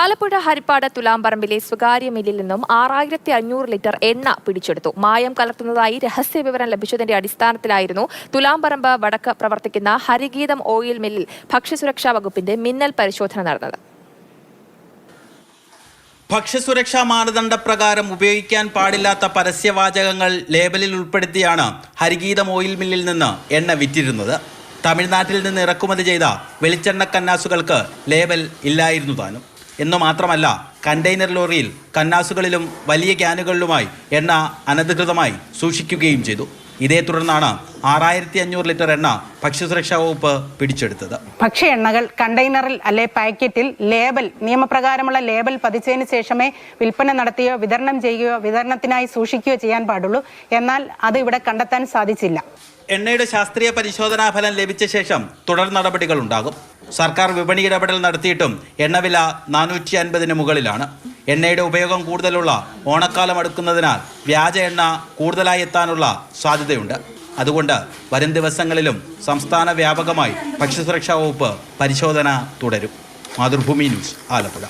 ആലപ്പുഴ ഹരിപ്പാട് തുലാംപറമ്പിലെ സ്വകാര്യ മില്ലിൽ നിന്നും 6500 ലിറ്റർ എണ്ണ പിടിച്ചെടുത്തു. മായം കലർത്തുന്നതായി രഹസ്യവിവരം ലഭിച്ചതിന്റെ അടിസ്ഥാനത്തിലായിരുന്നു തുലാംപറമ്പ് വടക്ക് പ്രവർത്തിക്കുന്ന ഹരിഗീതം ഓയിൽ മില്ലിൽ ഭക്ഷ്യസുരക്ഷാ വകുപ്പിന്റെ മിന്നൽ പരിശോധന നടന്നത്. ഭക്ഷ്യസുരക്ഷാ മാനദണ്ഡപ്രകാരം ഉപയോഗിക്കാൻ പാടില്ലാത്ത പരസ്യവാചകങ്ങൾ ലേബലിൽ ഉൾപ്പെടുത്തിയാണ് ഹരിഗീതം ഓയിൽ മില്ലിൽ നിന്ന് എണ്ണ വിറ്റിരുന്നത്. തമിഴ്നാട്ടിൽ നിന്ന് ഇറക്കുമതി ചെയ്ത വെളിച്ചെണ്ണ കന്നാസുകൾക്ക് ലേബൽ ഇല്ലായിരുന്നു താനും. എന്നു മാത്രമല്ല, കണ്ടെയ്നർ ലോറിയിൽ കന്നാസുകളിലും വലിയ ക്യാനുകളിലുമായി എണ്ണ അനധികൃതമായി സൂക്ഷിക്കുകയും ചെയ്തു. ഇതേ തുടർന്നാണ് 6500 ലിറ്റർ എണ്ണ ഭക്ഷ്യസുരക്ഷാ വകുപ്പ് പിടിച്ചെടുത്തത്. ഭക്ഷ്യ എണ്ണകൾ കണ്ടെയ്നറിൽ അല്ലെ പാക്കറ്റിൽ നിയമപ്രകാരമുള്ള ലേബൽ പതിച്ചതിന് ശേഷമേ വിൽപ്പന നടത്തുകയോ വിതരണം ചെയ്യുകയോ വിതരണത്തിനായി സൂക്ഷിക്കുകയോ ചെയ്യാൻ പാടുള്ളൂ. എന്നാൽ അത് ഇവിടെ കണ്ടെത്താൻ സാധിച്ചില്ല. എണ്ണയുടെ ശാസ്ത്രീയ പരിശോധനാ ഫലം ലഭിച്ച ശേഷം തുടർ നടപടികൾ ഉണ്ടാകും. സർക്കാർ വിപണി ഇടപെടൽ നടത്തിയിട്ടും എണ്ണവില 450-ന് മുകളിലാണ്. എണ്ണയുടെ ഉപയോഗം കൂടുതലുള്ള ഓണക്കാലം അടുക്കുന്നതിനാൽ വ്യാജ എണ്ണ കൂടുതലായി എത്താനുള്ള സാധ്യതയുണ്ട്. അതുകൊണ്ട് വരും ദിവസങ്ങളിലും സംസ്ഥാന വ്യാപകമായി ഭക്ഷ്യസുരക്ഷാ വകുപ്പ് പരിശോധന തുടരും. മാതൃഭൂമി ന്യൂസ്, ആലപ്പുഴ.